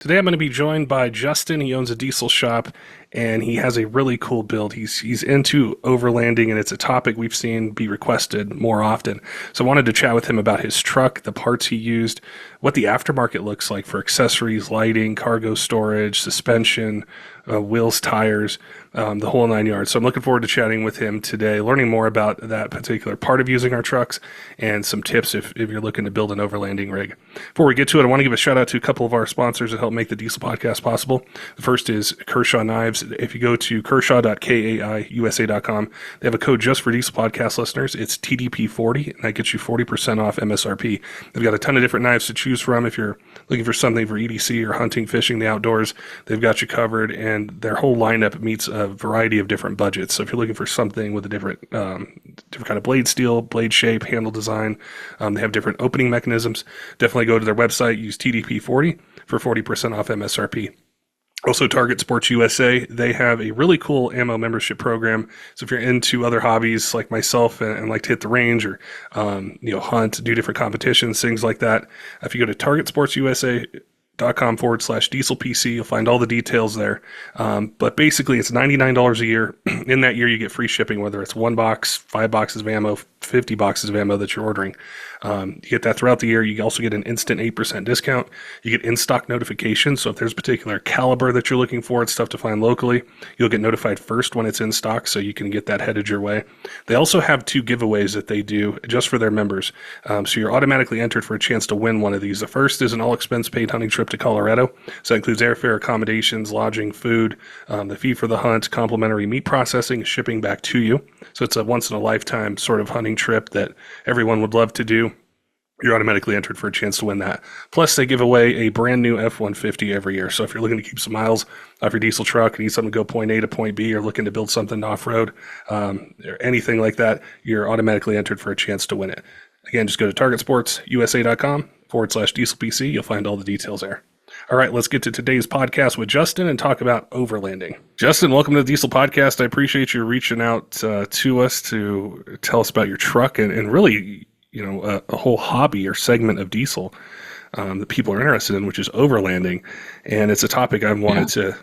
Today I'm going to be joined by Justin. He owns a diesel shop and he has a really cool build. He's into overlanding and it's a topic we've seen be requested more often. So I wanted to chat with him about his truck, the parts he used, what the aftermarket looks like for accessories, lighting, cargo storage, suspension, wheels, tires, the whole 9 yards. So I'm looking forward to chatting with him today, learning more about that particular part of using our trucks and some tips if you're looking to build an overlanding rig. Before we get to it, I want to give a shout out to a couple of our sponsors that help make the Diesel Podcast possible. The first is Kershaw Knives. If you go to kershaw.kaiusa.com, they have a code just for Diesel Podcast listeners. It's TDP40, and that gets you 40% off MSRP. They've got a ton of different knives to choose from. If you're looking for something for EDC or hunting, fishing, the outdoors, they've got you covered, and their whole lineup meets a variety of different budgets. So if you're looking for something with a different kind of blade steel, blade shape, handle design, they have different opening mechanisms. Definitely go to their website, use TDP40 for 40% off MSRP. Also, Target Sports USA, they have a really cool ammo membership program. So if you're into other hobbies like myself and like to hit the range or, hunt, do different competitions, things like that, if you go to targetsportsusa.com/dieselpc, you'll find all the details there. But basically, it's $99 a year. In that year, you get free shipping, whether it's 1 box, 5 boxes of ammo, 50 boxes of ammo that you're ordering. You get that throughout the year. You also get an instant 8% discount. You get in-stock notifications. So if there's a particular caliber that you're looking for, it's tough to find locally, you'll get notified first when it's in stock, so you can get that headed your way. They also have 2 giveaways that they do just for their members. So you're automatically entered for a chance to win one of these. The first is an all-expense-paid hunting trip to Colorado. So that includes airfare, accommodations, lodging, food, the fee for the hunt, complimentary meat processing, shipping back to you. So it's a once-in-a-lifetime sort of hunting trip that everyone would love to do. You're automatically entered for a chance to win that. Plus, they give away a brand new F-150 every year. So if you're looking to keep some miles off your diesel truck, need something to go point A to point B, or looking to build something off-road, or anything like that, you're automatically entered for a chance to win it. Again, just go to targetsportsusa.com/dieselpc. You'll find all the details there. All right, let's get to today's podcast with Justin and talk about overlanding. Justin, welcome to the Diesel Podcast. I appreciate you reaching out to us to tell us about your truck and really, a whole hobby or segment of diesel that people are interested in, which is overlanding. And it's a topic I've wanted to,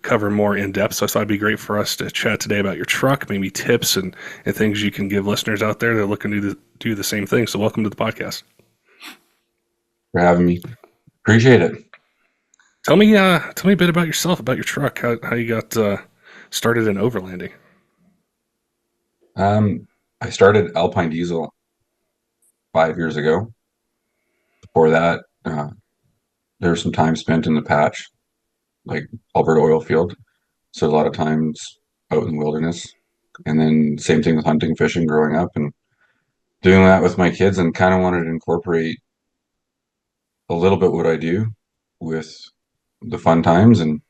cover more in depth. So I thought it'd be great for us to chat today about your truck, maybe tips and things you can give listeners out there that are looking to do the same thing. So welcome to the podcast. For having me. Appreciate it. Tell me a bit about yourself, about your truck, how you got started in overlanding. I started Alpine Diesel 5 years ago. Before that, there was some time spent in the patch, like Alberta oil field. So a lot of times out in the wilderness. And then same thing with hunting, fishing growing up and doing that with my kids, and kind of wanted to incorporate a little bit what I do with the fun times. And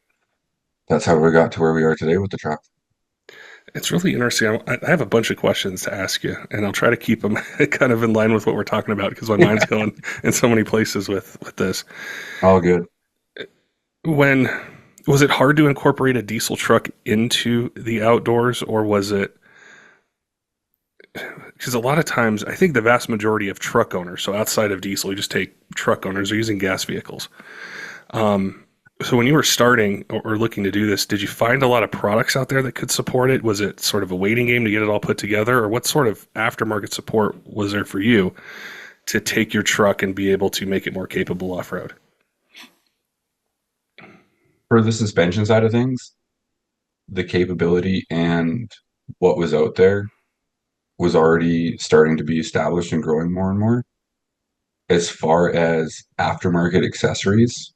that's how we got to where we are today with the truck. It's really interesting. I have a bunch of questions to ask you, and I'll try to keep them kind of in line with what we're talking about because my mind's going in so many places with this. All good. When was it hard to incorporate a diesel truck into the outdoors, or was it? Because a lot of times, I think the vast majority of truck owners, so outside of diesel, you just take truck owners, are using gas vehicles. So when you were starting or looking to do this, did you find a lot of products out there that could support it? Was it sort of a waiting game to get it all put together? Or what sort of aftermarket support was there for you to take your truck and be able to make it more capable off-road? For the suspension side of things, the capability and what was out there was already starting to be established and growing more and more. As far as aftermarket accessories,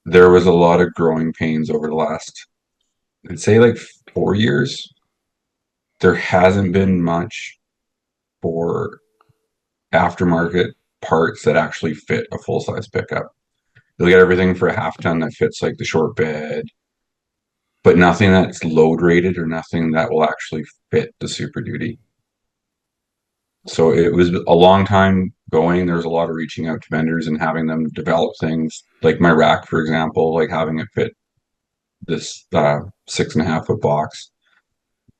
there was a lot of growing pains over the last, I'd say, like 4 years. There hasn't been much for aftermarket parts that actually fit a full-size pickup. You'll get everything for a half ton that fits like the short bed, but nothing that's load rated or nothing that will actually fit the Super Duty. So it was a long time going. There's a lot of reaching out to vendors and having them develop things like my rack, for example, like having it fit this 6.5 foot box,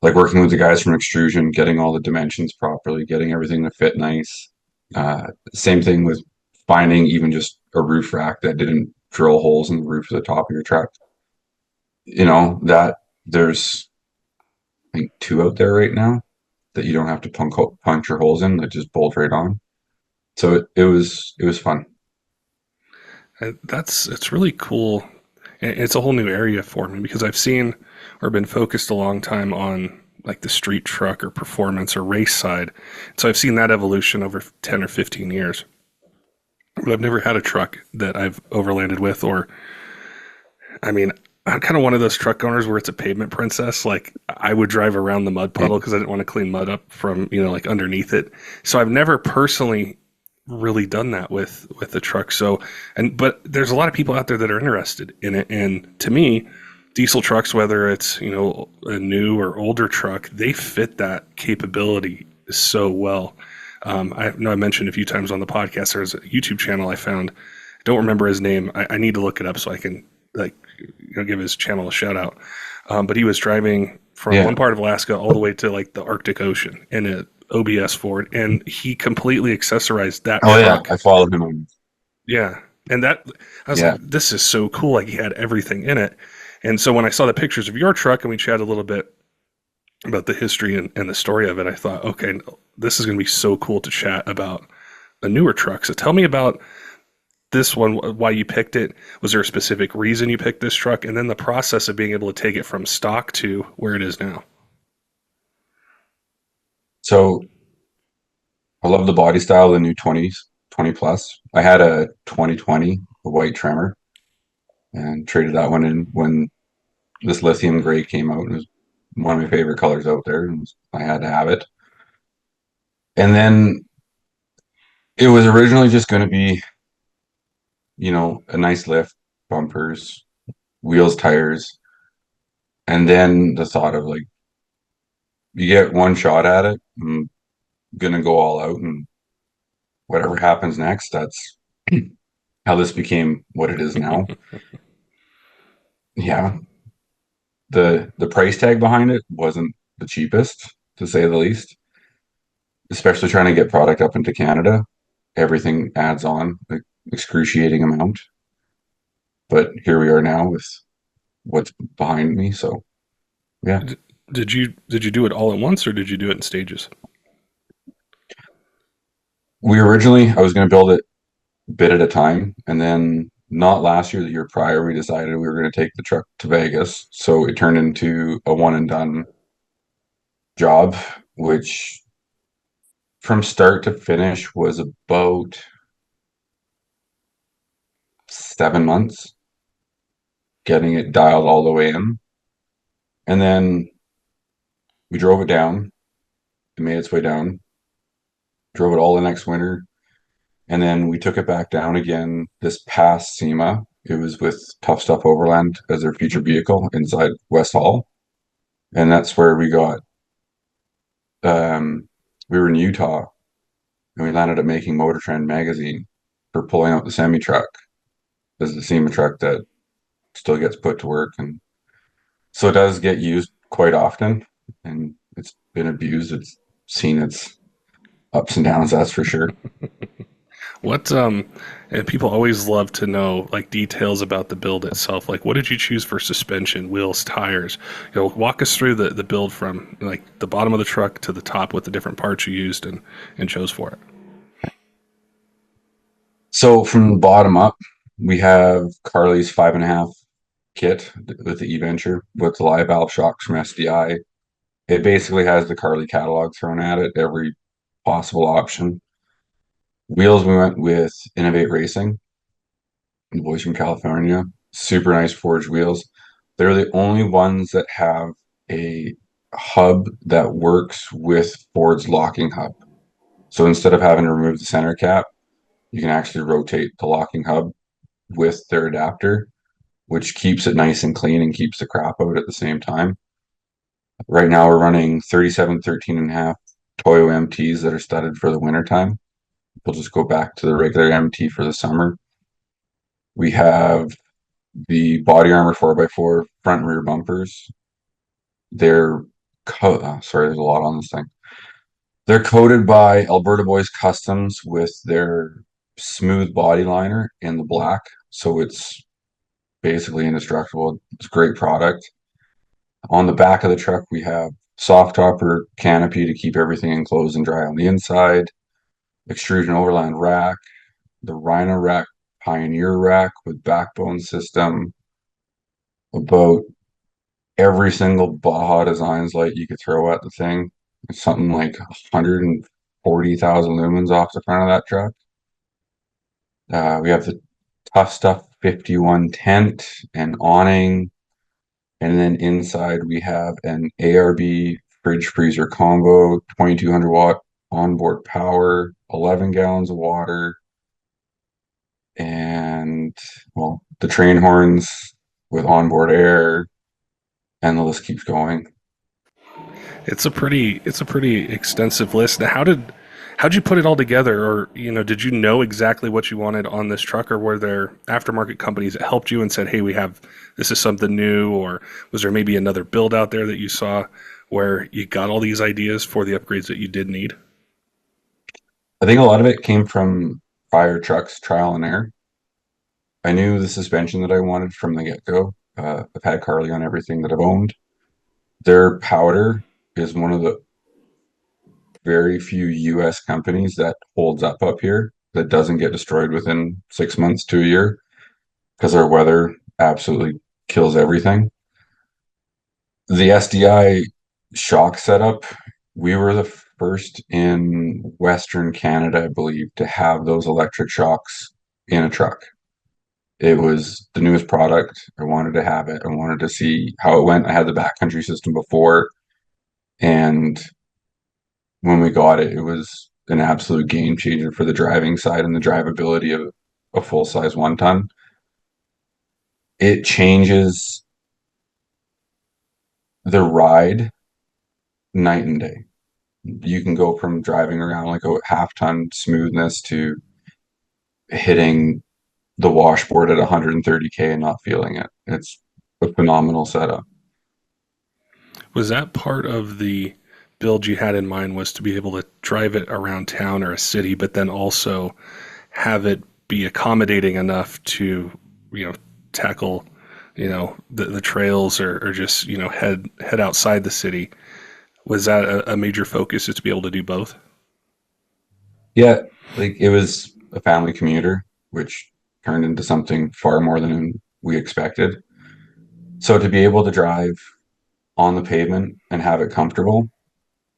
like working with the guys from extrusion, getting all the dimensions properly, getting everything to fit nice. Same thing with finding even just a roof rack that didn't drill holes in the roof of the top of your truck. That there's, I think, two out there right now that you don't have to puncture holes in, that just bolt right on. So it was fun. It's really cool. It's a whole new area for me because I've seen or been focused a long time on like the street truck or performance or race side. So I've seen that evolution over 10 or 15 years. But I've never had a truck that I've overlanded with, or I mean, I'm kind of one of those truck owners where it's a pavement princess. Like I would drive around the mud Yeah. puddle because I didn't want to clean mud up from, like underneath it. So I've never personally really done that with the truck. So, but there's a lot of people out there that are interested in it. And to me, diesel trucks, whether it's, a new or older truck, they fit that capability so well. I know I mentioned a few times on the podcast, there's a YouTube channel I found. I don't remember his name. I need to look it up so I can like give his channel a shout out. But he was driving from Yeah. one part of Alaska all the way to like the Arctic Ocean in a OBS Ford, and he completely accessorized that Oh yeah, truck. I followed him on. Yeah, and that I was like, Yeah. this is so cool. Like he had everything in it. And so when I saw the pictures of your truck and we chatted a little bit about the history and the story of it, I thought, okay, this is going to be so cool to chat about a newer truck. So tell me about this one, why you picked it. Was there a specific reason you picked this truck? And then the process of being able to take it from stock to where it is now. So I love the body style of the new 20s, 20 plus. I had a 2020, a white Tremor, and traded that one in when this lithium gray came out. It was one of my favorite colors out there, and I had to have it. And then it was originally just going to be, a nice lift, bumpers, wheels, tires, and then the thought of like, you get one shot at it. I'm gonna go all out, and whatever happens next, that's how this became what it is now. Yeah, the price tag behind it wasn't the cheapest, to say the least, especially trying to get product up into Canada. Everything adds on like excruciating amount, but here we are now with what's behind me. So yeah, Did you do it all at once or did you do it in stages? I was going to build it bit at a time, and then not last year, the year prior, we decided we were going to take the truck to Vegas. So it turned into a one and done job, which from start to finish was about 7 months, getting it dialed all the way in. And then we drove it down. It made its way down, drove it all the next winter. And then we took it back down again this past SEMA. It was with Tough Stuff Overland as their feature vehicle inside West Hall. And that's where um, we were in Utah, and we landed up making Motor Trend magazine for pulling out the semi truck as the SEMA truck that still gets put to work. And so it does get used quite often, and it's been abused. It's seen its ups and downs, that's for sure. What and people always love to know like details about the build itself. Like what did you choose for suspension, wheels, tires? Walk us through the build from like the bottom of the truck to the top with the different parts you used and chose for it. So from the bottom up, we have Carly's 5.5 kit with the E-Venture with the live valve shocks from SDI. It basically has the Carly catalog thrown at it, every possible option. Wheels, we went with Innovate Racing, the boys from California. Super nice forged wheels. They're the only ones that have a hub that works with Ford's locking hub. So instead of having to remove the center cap, you can actually rotate the locking hub with their adapter, which keeps it nice and clean and keeps the crap out at the same time. Right now we're running 37, 13.5 Toyo MTs that are studded for the wintertime. We'll just go back to the regular MT for the summer. We have the body armor 4x4 front and rear bumpers. They're sorry, there's a lot on this thing. They're coated by Alberta Boys Customs with their smooth body liner in the black so it's basically indestructible. It's a great product. On the back of the truck, we have soft topper canopy to keep everything enclosed and dry on the inside, extrusion overland rack, the Rhino rack Pioneer rack with backbone system, about every single Baja Designs light you could throw at the thing. It's something like 140,000 lumens off the front of that truck. We have the Tough Stuff 51 tent and awning. And then inside we have an ARB fridge freezer combo, 2200 watt onboard power, 11 gallons of water, and well, the train horns with onboard air, and the list keeps going. It's a pretty extensive list. Now, how'd you put it all together, or did you know exactly what you wanted on this truck, or were there aftermarket companies that helped you and said, "Hey, we have this is something new," or was there maybe another build out there that you saw where you got all these ideas for the upgrades that you did need? I think a lot of it came from prior trucks, trial and error. I knew the suspension that I wanted from the get-go. I've had Carly on everything that I've owned. Their powder is one of the very few US companies that holds up here, that doesn't get destroyed within 6 months to a year, because our weather absolutely kills everything. The SDI shock setup, we were the first in Western Canada, I believe, to have those electric shocks in a truck. It was the newest product. I wanted to have it. I wanted to see how it went. I had the backcountry system before, and when we got it, it was an absolute game changer for the driving side and the drivability of a full size 1 ton. It changes the ride night and day. You can go from driving around like a half ton smoothness to hitting the washboard at 130K and not feeling it. It's a phenomenal setup. Was that part of the build you had in mind, was to be able to drive it around town or a city, but then also have it be accommodating enough to, tackle, the trails, or just, head outside the city? Was that a major focus, is to be able to do both? Yeah, like it was a family commuter, which turned into something far more than we expected. So to be able to drive on the pavement and have it comfortable,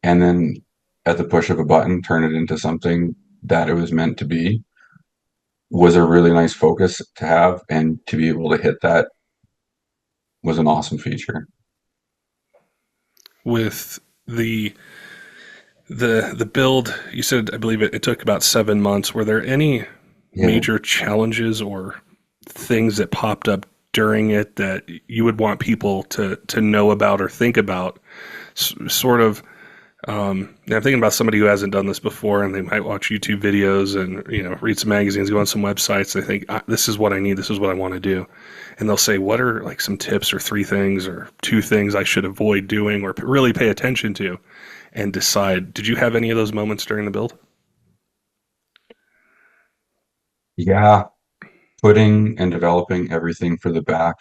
and then at the push of a button, turn it into something that it was meant to be, was a really nice focus to have. And to be able to hit that was an awesome feature. With the build, you said, I believe it took about 7 months. Were there any Yeah. major challenges or things that popped up during it that you would want people to know about or think about? Sort of, I'm thinking about somebody who hasn't done this before, and they might watch YouTube videos and read some magazines, go on some websites. They think, this is what I need, this is what I want to do, and they'll say, what are like some tips or three things or two things I should avoid doing or really pay attention to, and decide. Did you have any of those moments during the build? Yeah. Putting and developing everything for the back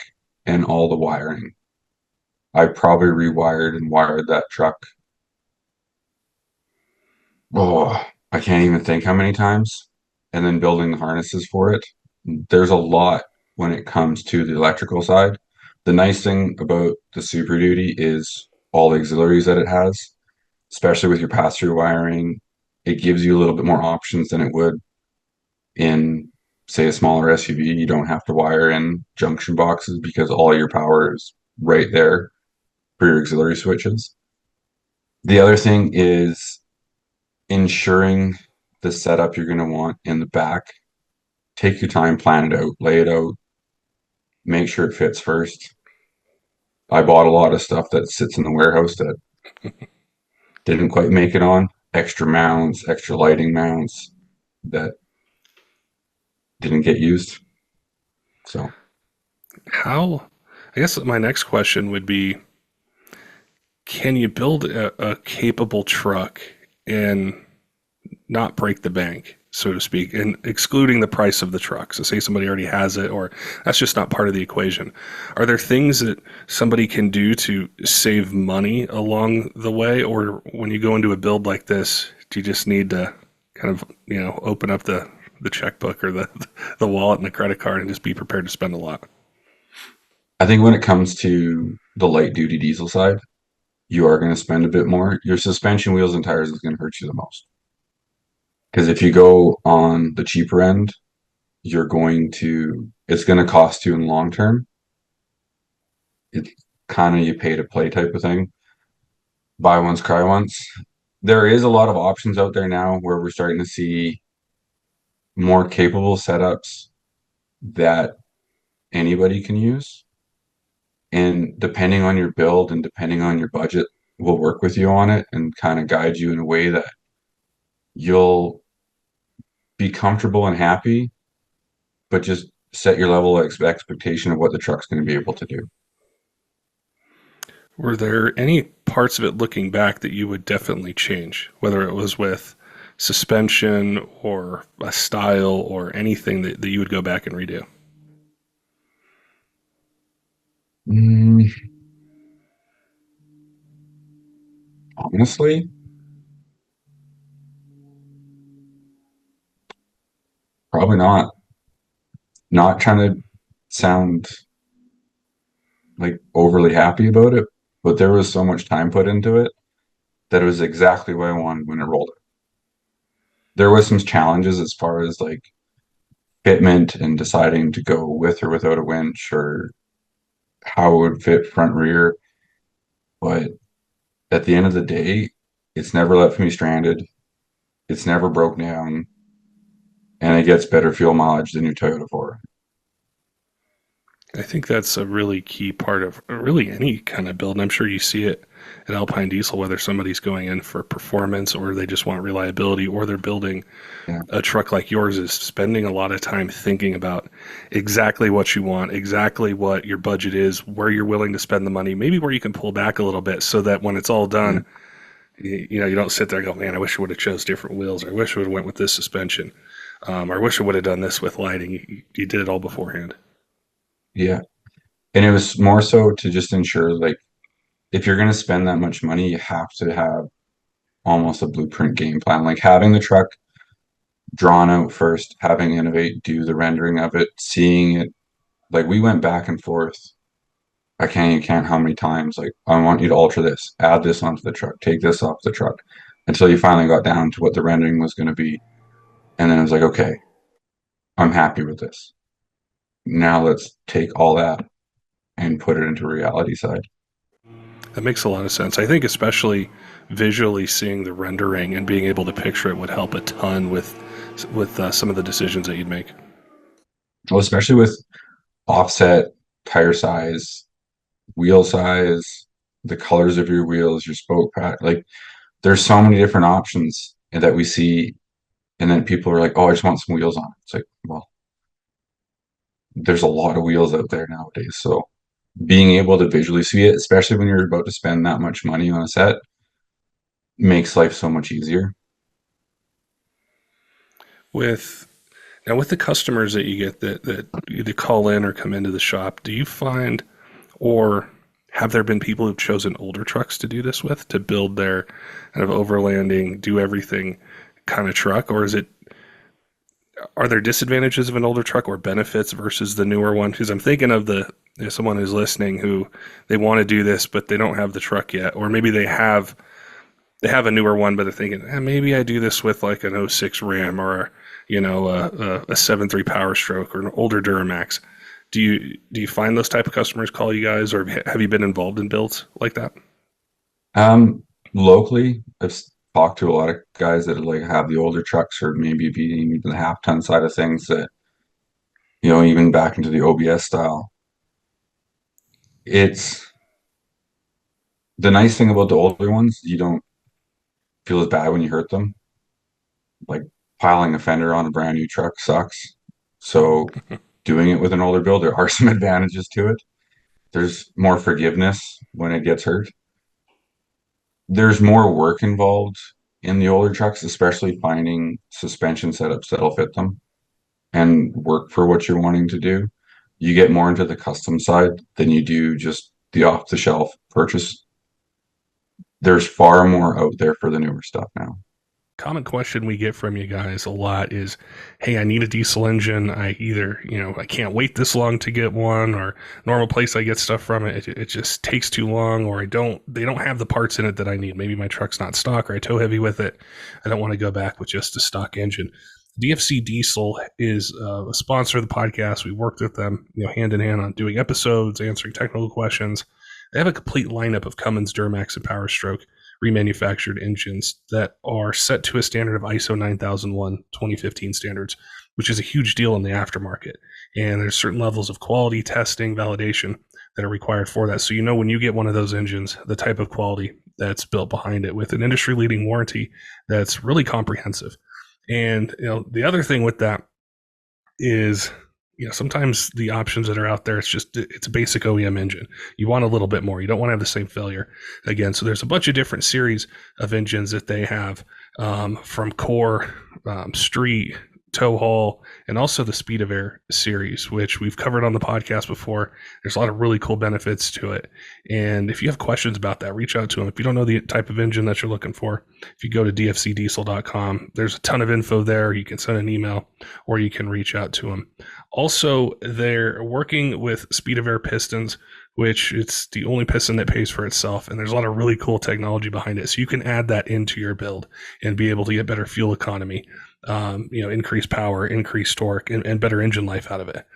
and all the wiring. I probably rewired and wired that truck. Oh, I can't even think how many times. And then building the harnesses for it. There's a lot when it comes to the electrical side. The nice thing about the Super Duty is all the auxiliaries that it has, especially with your pass-through wiring. It gives you a little bit more options than it would in, say, a smaller SUV. You don't have to wire in junction boxes because all your power is right there for your auxiliary switches. The other thing is ensuring the setup you're going to want in the back. Take your time, plan it out, lay it out, make sure it fits first. I bought a lot of stuff that sits in the warehouse that didn't quite make it on. Extra mounts, extra lighting mounts that didn't get used. So, How? I guess my next question would be, can you build a capable truck and not break the bank? so to speak, and excluding the price of the truck. So, say somebody already has it, or that's just not part of the equation. Are there things that somebody can do to save money along the way, or when you go into a build like this, do you just need to kind of open up the checkbook or the wallet and the credit card and just be prepared to spend a lot? I think when it comes to the light duty diesel side, you are going to spend a bit more. Your suspension, wheels, and tires is going to hurt you the most. Because if you go on the cheaper end, it's going to cost you in the long term. It's kind of you pay to play type of thing. Buy once, cry once. There is a lot of options out there now where we're starting to see more capable setups that anybody can use. And depending on your build and depending on your budget, we'll work with you on it and kind of guide you in a way that you'll be comfortable and happy, but just set your level of expectation of what the truck's going to be able to do. Were there any parts of it looking back that you would definitely change, whether it was with suspension or a style or anything that you would go back and redo? Mm, honestly, probably not. Not trying to sound like overly happy about it, but there was so much time put into it that it was exactly what I wanted when I rolled it. There was some challenges as far as like fitment and deciding to go with or without a winch or how it would fit front rear. But at the end of the day, it's never left me stranded. It's never broke down, and it gets better fuel mileage than your Toyota 4. I think that's a really key part of really any kind of build. And I'm sure you see it at Alpine Diesel, whether somebody's going in for performance or they just want reliability or they're building Yeah. a truck like yours, is spending a lot of time thinking about exactly what you want, exactly what your budget is, where you're willing to spend the money, maybe where you can pull back a little bit so that when it's all Yeah. done, you don't sit there and go, man, I wish I would have chose different wheels, or I wish I would have went with this suspension, or I wish I would have done this with lighting. You did it all beforehand. Yeah. And it was more so to just ensure like if you're going to spend that much money, you have to have almost a blueprint game plan. Like having the truck drawn out first, having Innovate do the rendering of it, seeing it. Like we went back and forth. I can't even count how many times. Like I want you to alter this, add this onto the truck, take this off the truck, until you finally got down to what the rendering was going to be. And then it was like, okay, I'm happy with this. Now let's take all that and put it into reality side. That makes a lot of sense. I think especially visually seeing the rendering and being able to picture it would help a ton with some of the decisions that you'd make. Well, especially with offset, tire size, the colors of your wheels, your spoke pad. Like there's so many different options that we see, and then people are like, "Oh, I just want some wheels on it." It's like, well, there's a lot of wheels out there nowadays. So being able to visually see it, especially when you're about to spend that much money on a set, makes life so much easier. With Now, with the customers that you get that either call in or come into the shop, do you find, or have there been people who've chosen older trucks to do this with, to build their kind of overlanding, do everything kind of truck? Or are there disadvantages of an older truck or benefits versus the newer one? Because I'm thinking of someone who's listening who they want to do this, but they don't have the truck yet. Or maybe they have a newer one, but they're thinking, maybe I do this with like an '06 Ram or a 7.3 Power Stroke or an older Duramax. Do you find those type of customers call you guys, or have you been involved in builds like that? Locally, talked to a lot of guys that like have the older trucks or maybe being the half ton side of things that, even back into the OBS style. It's the nice thing about the older ones, you don't feel as bad when you hurt them. Like piling a fender on a brand new truck sucks. So doing it with an older build, there are some advantages to it. There's more forgiveness when it gets hurt. There's more work involved in the older trucks, especially finding suspension setups that'll fit them and work for what you're wanting to do. You get more into the custom side than you do just the off the shelf purchase. There's far more out there for the newer stuff now. Common question we get from you guys a lot is, hey, I need a diesel engine. I either, I can't wait this long to get one, or normal place I get stuff from it just takes too long, or they don't have the parts in it that I need. Maybe my truck's not stock, or I tow heavy with it. I don't want to go back with just a stock engine. DFC Diesel is a sponsor of the podcast. We worked with them, hand in hand on doing episodes, answering technical questions. They have a complete lineup of Cummins, Duramax, and Power Stroke remanufactured engines that are set to a standard of ISO 9001 2015 standards, which is a huge deal in the aftermarket. And there's certain levels of quality testing, validation that are required for that. So when you get one of those engines, the type of quality that's built behind it with an industry-leading warranty that's really comprehensive. And the other thing with that is, sometimes the options that are out there, it's a basic OEM engine. You want a little bit more. You don't want to have the same failure again. So there's a bunch of different series of engines that they have, from core, street, tow haul, and also the Speed of Air series, which we've covered on the podcast before. There's a lot of really cool benefits to it. And if you have questions about that, reach out to them. If you don't know the type of engine that you're looking for, if you go to dfcdiesel.com, there's a ton of info there. You can send an email or you can reach out to them. Also, they're working with Speed of Air pistons, which it's the only piston that pays for itself. And there's a lot of really cool technology behind it. So you can add that into your build and be able to get better fuel economy, increase power, increase torque, and better engine life out of it.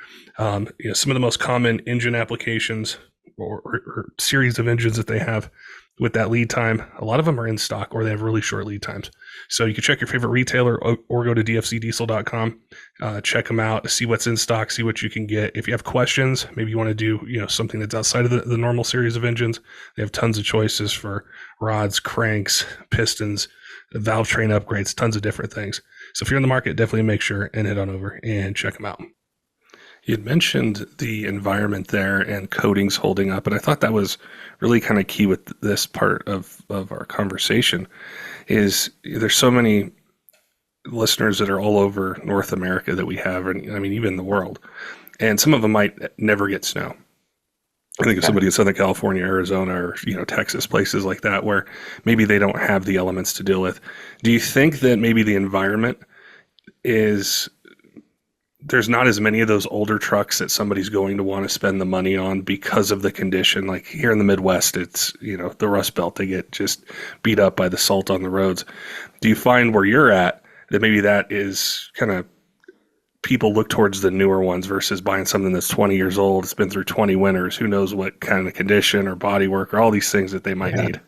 Some of the most common engine applications or series of engines that they have with that lead time, a lot of them are in stock or they have really short lead times. So you can check your favorite retailer or go to dfcdiesel.com, check them out, see what's in stock, see what you can get. If you have questions, maybe you want to do something that's outside of the normal series of engines, they have tons of choices for rods, cranks, pistons, valve train upgrades, tons of different things. So if you're in the market, definitely make sure and head on over and check them out. You'd mentioned the environment there and coatings holding up, and I thought that was really kind of key with this part of our conversation. Is there's so many listeners that are all over North America that we have, and I mean even the world, and some of them might never get snow. I think of somebody in Southern California, Arizona, or Texas, places like that, where maybe they don't have the elements to deal with. Do you think that maybe the environment is there's not as many of those older trucks that somebody's going to want to spend the money on because of the condition? Like here in the Midwest, it's the Rust Belt, they get just beat up by the salt on the roads. Do you find where you're at that maybe that is kind of people look towards the newer ones versus buying something that's 20 years old, it's been through 20 winters, who knows what kind of condition or body work or all these things that they might need?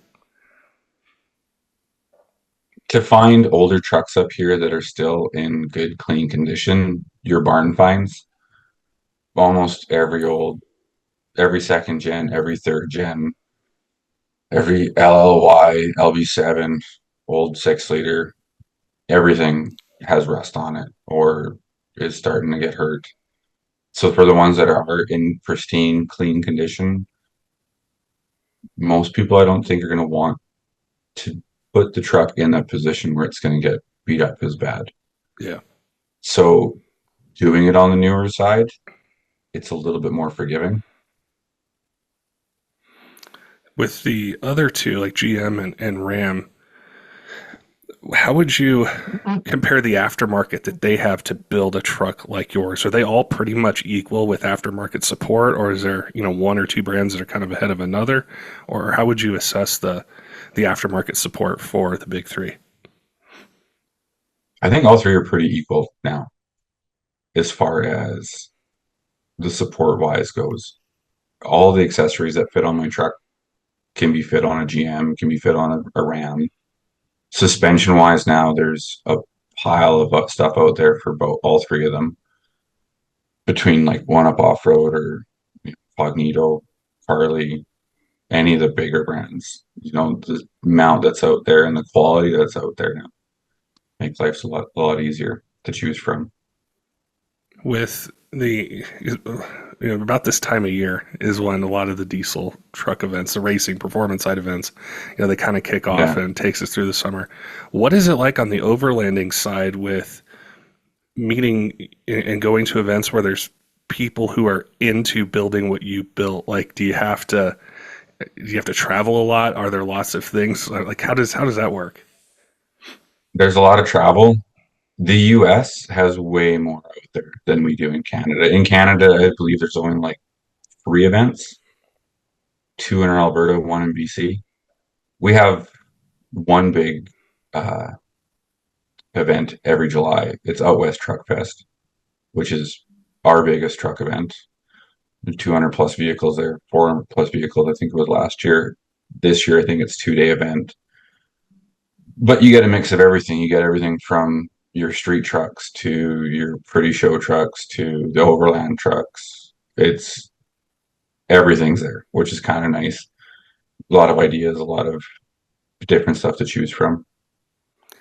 To find older trucks up here that are still in good, clean condition, your barn finds almost every second gen, every third gen, every LLY, LB7, old 6 liter, everything has rust on it or is starting to get hurt. So for the ones that are in pristine, clean condition, most people I don't think are going to want to put the truck in a position where it's going to get beat up as bad. Yeah. So doing it on the newer side, it's a little bit more forgiving. With the other two, like GM and Ram, how would you compare the aftermarket that they have to build a truck like yours? Are they all pretty much equal with aftermarket support, or is there, one or two brands that are kind of ahead of another? Or how would you assess the aftermarket support for the big three? I think all three are pretty equal now as far as the support wise goes. All the accessories that fit on my truck can be fit on a GM, can be fit on a Ram. Suspension wise, now there's a pile of stuff out there for all three of them, between like One Up Off Road or Cognito, Harley, any of the bigger brands. The amount that's out there and the quality that's out there now makes life a lot easier to choose from. With the about this time of year is when a lot of the diesel truck events, the racing performance side events, they kind of kick off Yeah. and takes us through the summer. What is it like on the overlanding side with meeting and going to events where there's people who are into building what you built? Like, do you have to travel a lot? Are there lots of things? Like, how does that work? There's a lot of travel. The US has way more out there than we do in Canada. In Canada, I believe there's only like three events, two in Alberta, one in BC. We have one big uh, event every July. It's Out West Truck Fest, which is our biggest truck event. 200 plus vehicles there, 400 plus vehicles, I think it was last year. This year, I think it's 2 day event. But you get a mix of everything. You get everything from your street trucks to your pretty show trucks to the overland trucks. It's everything's there, which is kind of nice. A lot of ideas, a lot of different stuff to choose from.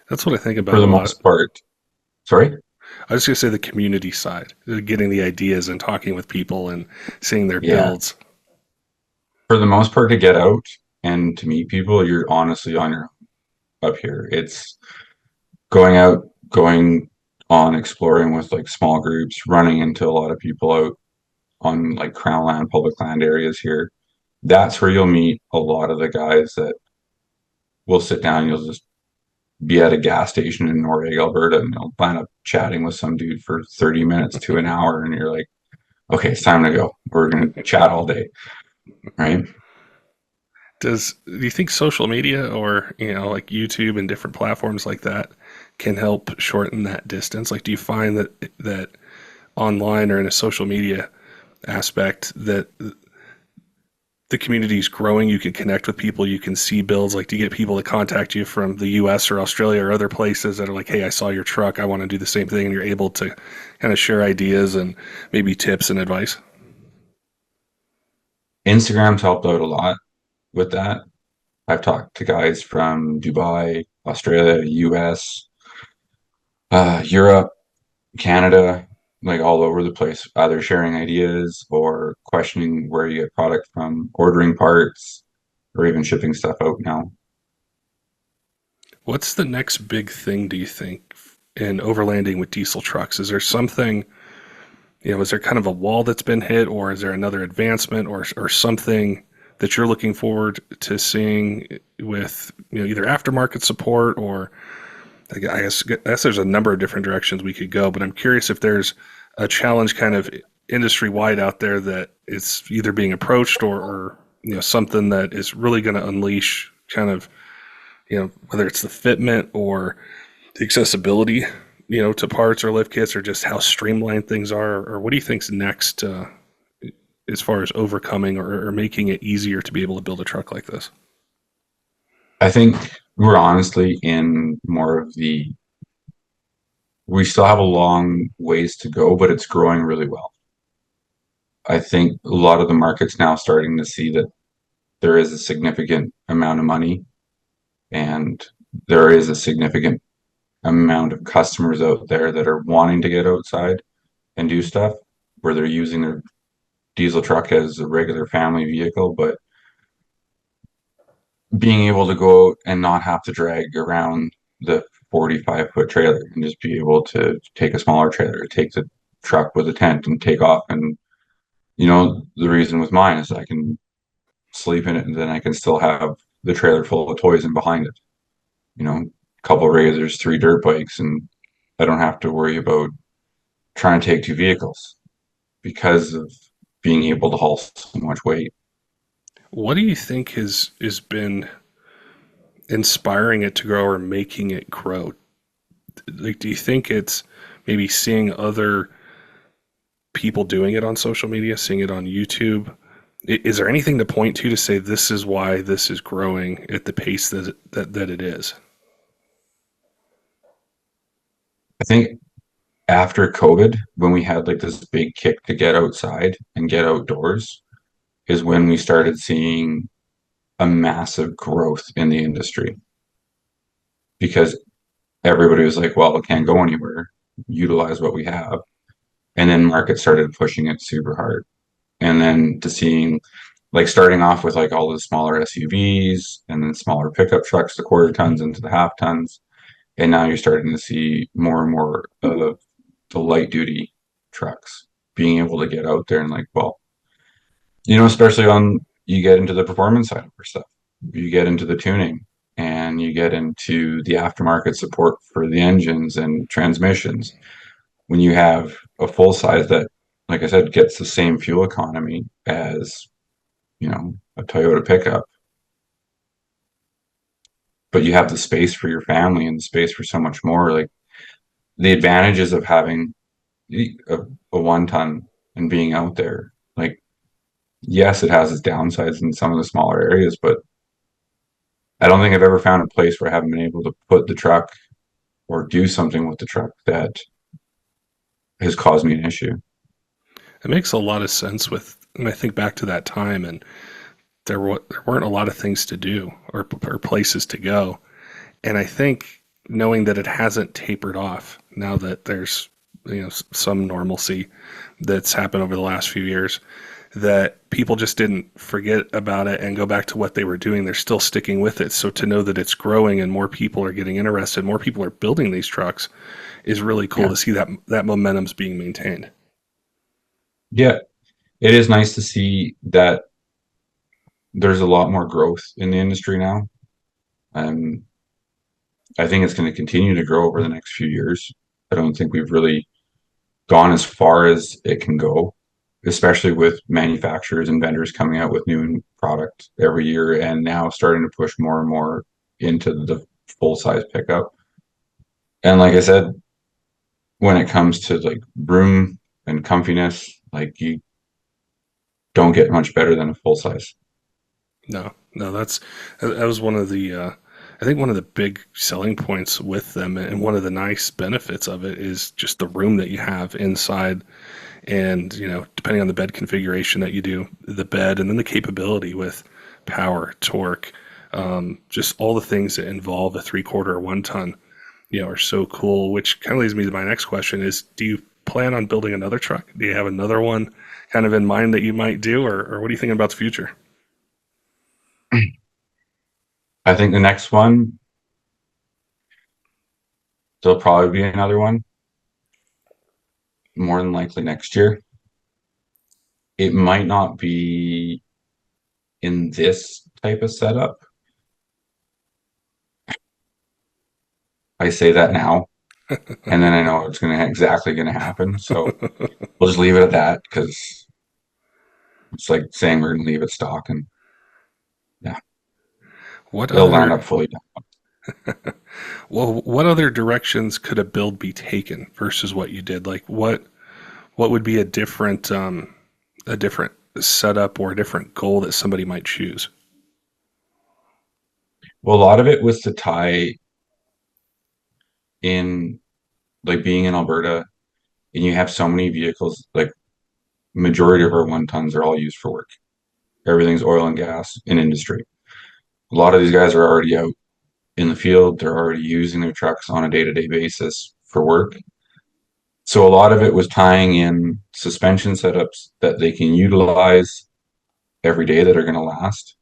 That's what I think For about the a lot. most part, sorry? I was just gonna say the community side, getting the ideas and talking with people and seeing their Yeah. builds. For the most part, to get out and to meet people, you're honestly on your own up here. It's going out, going on exploring with like small groups, running into a lot of people out on like crown land, public land areas here. That's where you'll meet a lot of the guys that will sit down. You'll just be at a gas station in Norway, Alberta, and you'll wind up chatting with some dude for 30 minutes to an hour. And you're like, okay, it's time to go. We're going to chat all day. Right. Do you think social media or like YouTube and different platforms like that can help shorten that distance? Like, do you find that online or in a social media aspect that the community is growing? You can connect with people, you can see builds. Like, do you get people to contact you from the US or Australia or other places that are like, hey, I saw your truck, I want to do the same thing, and you're able to kind of share ideas and maybe tips and advice? Instagram's helped out a lot with that. I've talked to guys from Dubai, Australia, US, Europe, Canada, like all over the place, either sharing ideas or questioning where you get product from, ordering parts, or even shipping stuff out now. What's the next big thing, do you think, in overlanding with diesel trucks? Is there something, is there kind of a wall that's been hit, or is there another advancement, or something that you're looking forward to seeing with, either aftermarket support, or I guess there's a number of different directions we could go, but I'm curious if there's a challenge kind of industry wide out there that it's either being approached, or something that is really going to unleash kind of, whether it's the fitment or the accessibility, to parts or lift kits, or just how streamlined things are, or what do you think's next, as far as overcoming or making it easier to be able to build a truck like this? I think we're honestly in more of the, we still have a long ways to go, but it's growing really well. I think a lot of the market's now starting to see that there is a significant amount of money and there is a significant amount of customers out there that are wanting to get outside and do stuff where they're using their diesel truck as a regular family vehicle, but being able to go out and not have to drag around the 45-foot trailer and just be able to take a smaller trailer, take the truck with a tent and take off. And, the reason with mine is I can sleep in it and then I can still have the trailer full of toys and behind it, a couple of razors, three dirt bikes, and I don't have to worry about trying to take two vehicles because of being able to haul so much weight. What do you think has been inspiring it to grow or making it grow? Like, do you think it's maybe seeing other people doing it on social media, seeing it on YouTube? Is there anything to point to say this is why this is growing at the pace that it is? I think after COVID, when we had like this big kick to get outside and get outdoors, is when we started seeing a massive growth in the industry because everybody was like, well, it can't go anywhere. Utilize what we have. and then market started pushing it super hard. And then to seeing like starting off with like all the smaller SUVs and then smaller pickup trucks, the quarter tons into the half tons. And now you're starting to see more and more of the light duty trucks being able to get out there and like, well, especially on you get into the performance side of our stuff, you get into the tuning and you get into the aftermarket support for the engines and transmissions. When you have a full size that, like I said, gets the same fuel economy as, a Toyota pickup, but you have the space for your family and the space for so much more. Like the advantages of having a, a 1 ton and being out there, like, yes, it has its downsides in some of the smaller areas, but I don't think I've ever found a place where I haven't been able to put the truck or do something with the truck that has caused me an issue. It makes a lot of sense and I think back to that time, and there weren't a lot of things to do or places to go. And I think knowing that it hasn't tapered off now that there's some normalcy that's happened over the last few years, that people just didn't forget about it and go back to what they were doing. They're still sticking with it. So to know that it's growing and more people are getting interested, more people are building these trucks, is really cool Yeah. to see that momentum's being maintained. Yeah. It is nice to see that there's a lot more growth in the industry now. Um, I think it's going to continue to grow over the next few years. I don't think we've really gone as far as it can go, especially with manufacturers and vendors coming out with new product every year and now starting to push more and more into the full size pickup. And like I said, when it comes to like room and comfiness, like you don't get much better than a full size. No, no, that was one of the I think one of the big selling points with them, and one of the nice benefits of it is just the room that you have inside, and depending on the bed configuration that you do, the bed, and then the capability with power, torque, just all the things that involve a 3/4 or 1 ton, are so cool. Which kind of leads me to my next question: is do you plan on building another truck? Do you have another one kind of in mind that you might do, or what are you thinking about the future? I think the next one, there'll probably be another one, more than likely next year. It might not be in this type of setup. I say that now, and then I know it's going to exactly going to happen. So we'll just leave it at that because it's like saying we're going to leave it stock, and yeah, What it'll land other up fully done. Well, what other directions could a build be taken versus what you did? Like what would be a different setup or a different goal that somebody might choose? Well, a lot of it was to tie in, like being in Alberta, and you have so many vehicles. Like majority of our 1 tons are all used for work. Everything's oil and gas in industry. A lot of these guys are already out in the field. They're already using their trucks on a day-to-day basis for work. So a lot of it was tying in suspension setups that they can utilize every day that are going to last,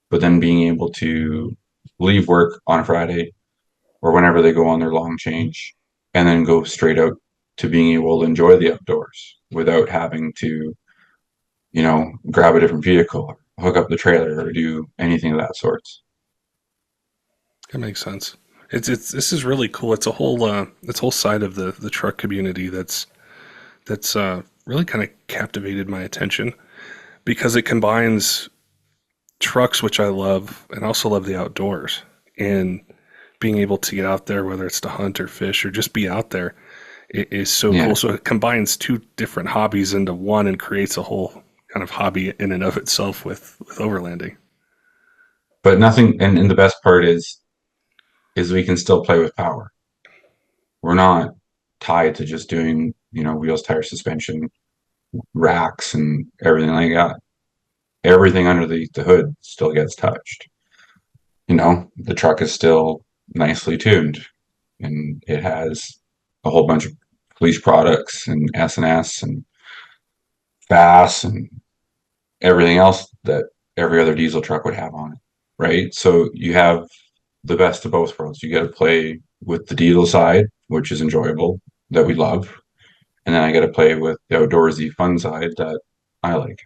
but then being able to leave work on a Friday or whenever they go on their long change and then go straight out to being able to enjoy the outdoors without having to, grab a different vehicle, hook up the trailer, or do anything of that sort. That makes sense. It's this is really cool. It's a whole side of the truck community that's really kind of captivated my attention because it combines trucks, which I love, and also love the outdoors, and being able to get out there, whether it's to hunt or fish or just be out there, it is so Yeah. cool. So it combines two different hobbies into one and creates a whole kind of hobby in and of itself with overlanding. But nothing, and the best part is we can still play with power. We're not tied to just doing, wheels, tire, suspension, racks, and everything like that. Everything under the hood still gets touched. The truck is still nicely tuned and it has a whole bunch of police products and S&S and FAS and everything else that every other diesel truck would have on it, right? So you have the best of both worlds. You get to play with the diesel side, which is enjoyable, that we love, and then I get to play with the outdoorsy fun side that I like.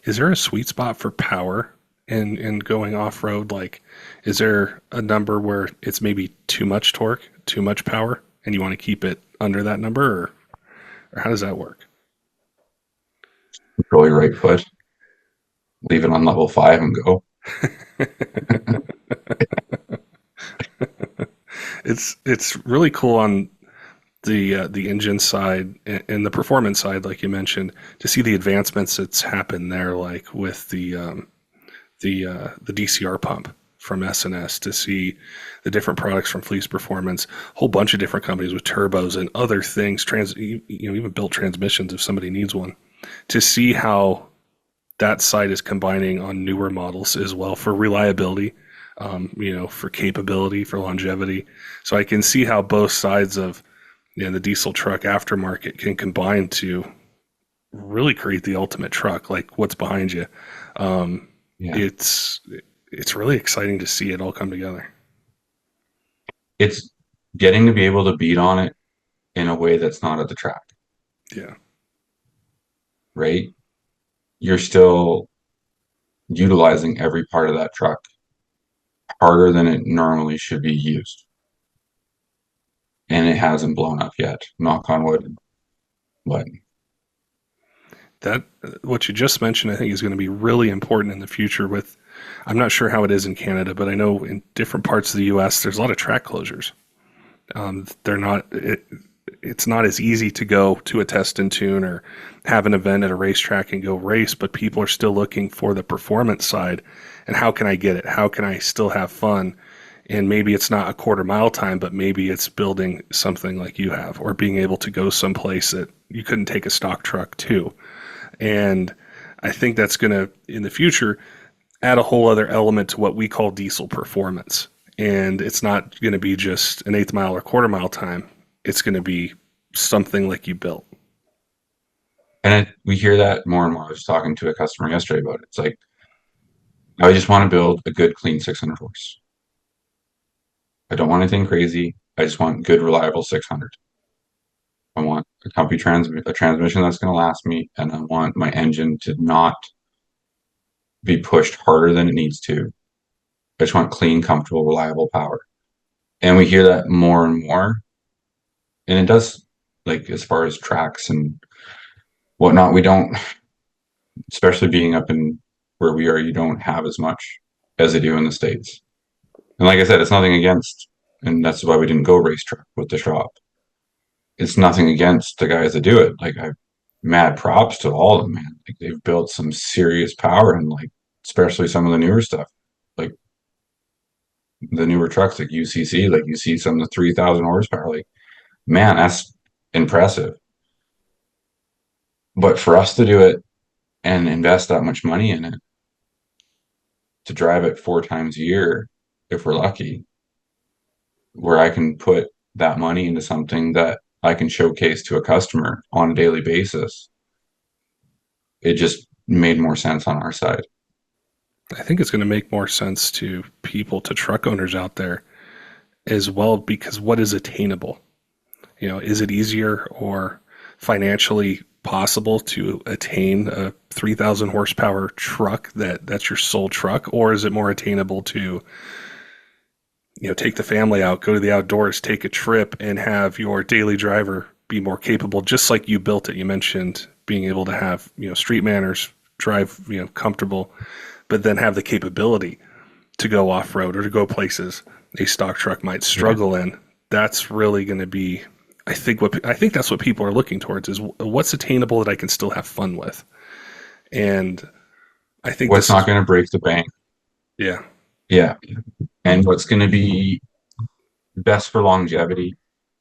Is there a sweet spot for power in going off road? Like, is there a number where it's maybe too much torque, too much power, and you want to keep it under that number, or how does that work? Control your right foot, leave it on level 5 and go. It's really cool on the engine side and the performance side, like you mentioned, to see the advancements that's happened there, like with the DCR pump from S&S, to see the different products from Fleece Performance, a whole bunch of different companies with turbos and other things, even built transmissions if somebody needs one, to see how that side is combining on newer models as well for reliability, for capability, for longevity. So I can see how both sides of the diesel truck aftermarket can combine to really create the ultimate truck, like what's behind you. Um, Yeah. it's it's really exciting to see it all come together. It's getting to be able to beat on it in a way that's not at the track, Yeah, right? You're still utilizing every part of that truck harder than it normally should be used. And it hasn't blown up yet, knock on wood. But that what you just mentioned, I think, is going to be really important in the future. With, I'm not sure how it is in Canada, but I know in different parts of the U.S. there's a lot of track closures. They're not. It's not as easy to go to a test and tune or have an event at a racetrack and go race, but people are still looking for the performance side. And how can I get it? How can I still have fun? And maybe it's not a quarter mile time, but maybe it's building something like you have, or being able to go someplace that you couldn't take a stock truck to. And I think that's going to, in the future, add a whole other element to what we call diesel performance. And it's not going to be just an eighth mile or quarter mile time. It's going to be something like you built. we hear that more and more. I was talking to a customer yesterday about it. It's like, I just want to build a good, clean 600 horse. I don't want anything crazy. I just want good, reliable 600. I want a transmission that's going to last me, and I want my engine to not be pushed harder than it needs to. I just want clean, comfortable, reliable power. And we hear that more and more. And it does, like, as far as tracks and whatnot, we don't, especially being up in where we are, you don't have as much as they do in the States. And like I said, it's nothing against, and that's why we didn't go racetrack with the shop. It's nothing against the guys that do it. Like, I mad props to all of them, man. Like, they've built some serious power, and like especially some of the newer stuff, like the newer trucks like UCC, like you see some of the 3,000 horsepower, like, man, that's impressive. But for us to do it and invest that much money in it, to drive it 4 times a year, if we're lucky, where I can put that money into something that I can showcase to a customer on a daily basis, it just made more sense on our side. I think it's going to make more sense to people, to truck owners out there as well, because what is attainable? Is it easier or financially possible to attain a 3,000 horsepower truck that's your sole truck, or is it more attainable to take the family out, go to the outdoors, take a trip, and have your daily driver be more capable, just like you built it? You mentioned being able to have street manners, drive comfortable, but then have the capability to go off road or to go places a stock truck might Yeah. struggle in. That's really going to be, I think that's what people are looking towards, is what's attainable that I can still have fun with. And I think What's this not is, going to break the bank? yeah, Yeah. And what's going to be best for longevity?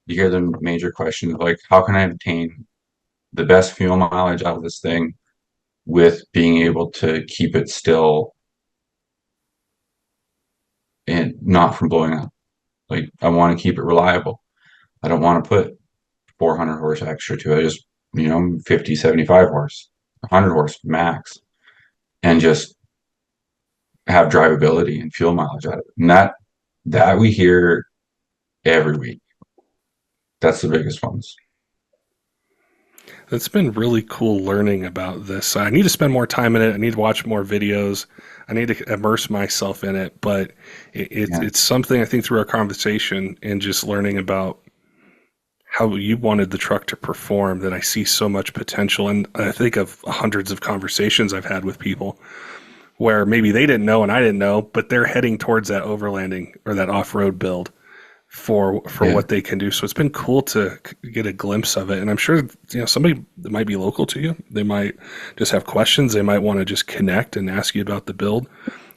You hear the major questions like, how can I obtain the best fuel mileage out of this thing with being able to keep it still and not from blowing up? Like, I want to keep it reliable. I don't want to put 400 horse extra to it, just, 50, 75 horse, 100 horse max, and just have drivability and fuel mileage out of it. And that we hear every week. That's the biggest ones. It's been really cool learning about this. I need to spend more time in it. I need to watch more videos. I need to immerse myself in it. But Yeah. it's something I think through our conversation and just learning about how you wanted the truck to perform that I see so much potential. And I think of hundreds of conversations I've had with people where maybe they didn't know and I didn't know, but they're heading towards that overlanding or that off-road build for Yeah. what they can do. So it's been cool to get a glimpse of it. And I'm sure, somebody that might be local to you, they might just have questions. They might want to just connect and ask you about the build.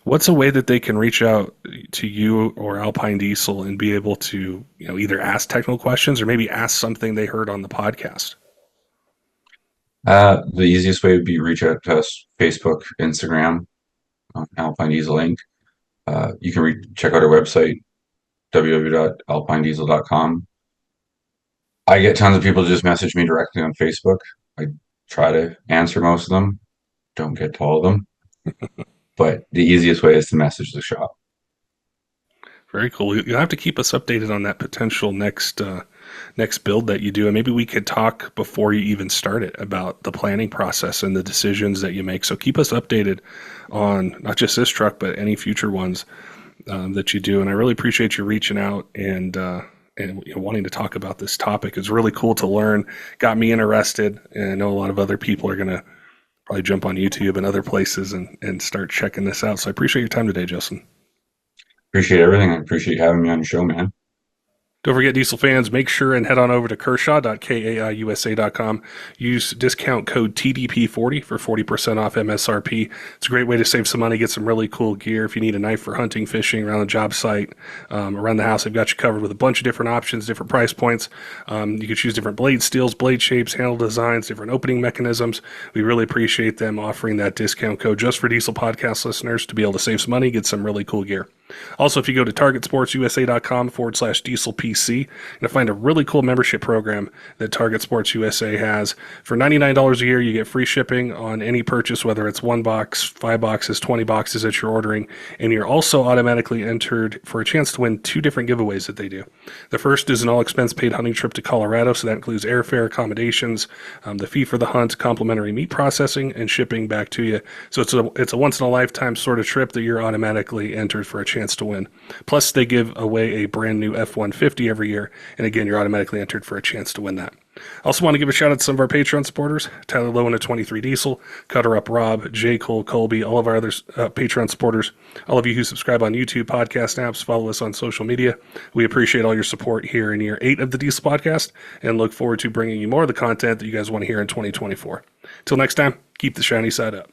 What's a way that they can reach out to you or Alpine Diesel and be able to, either ask technical questions or maybe ask something they heard on the podcast? The easiest way would be reach out to us, Facebook, Instagram, Alpine Diesel Inc. You can check out our website, www.alpinediesel.com. I get tons of people just message me directly on Facebook. I try to answer most of them, don't get to all of them, but the easiest way is to message the shop. Very cool. You'll have to keep us updated on that potential next build that you do, and maybe we could talk before you even start it about the planning process and the decisions that you make. So keep us updated on not just this truck, but any future ones that you do. And I really appreciate you reaching out and wanting to talk about this topic. It's really cool to learn. Got me interested, and I know a lot of other people are going to probably jump on YouTube and other places and start checking this out. So I appreciate your time today, Justin. Appreciate everything. I appreciate having me on your show, man. Don't forget, Diesel fans, make sure and head on over to kershaw.kaiusa.com. Use discount code TDP40 for 40% off MSRP. It's a great way to save some money, get some really cool gear. If you need a knife for hunting, fishing, around the job site, around the house, they've got you covered with a bunch of different options, different price points. You can choose different blade steels, blade shapes, handle designs, different opening mechanisms. We really appreciate them offering that discount code just for Diesel Podcast listeners to be able to save some money, get some really cool gear. Also, if you go to targetsportsusa.com/diesel PC, you're going to find a really cool membership program that Target Sports USA has. For $99 a year, you get free shipping on any purchase, whether it's 1 box, 5 boxes, 20 boxes that you're ordering. And you're also automatically entered for a chance to win 2 different giveaways that they do. The first is an all-expense-paid hunting trip to Colorado, so that includes airfare, accommodations, the fee for the hunt, complimentary meat processing, and shipping back to you. So it's a once-in-a-lifetime sort of trip that you're automatically entered for a chance to win. Plus, they give away a brand new F-150 every year, and again, you're automatically entered for a chance to win that. I also want to give a shout out to some of our Patreon supporters: Tyler Loewen at 23 Diesel, CUTTERUP Rob, J. Cole Colby, all of our other Patreon supporters, all of you who subscribe on YouTube, podcast apps, follow us on social media. We appreciate all your support here in year 8 of the Diesel Podcast, and look forward to bringing you more of the content that you guys want to hear in 2024. Till next time, keep the shiny side up.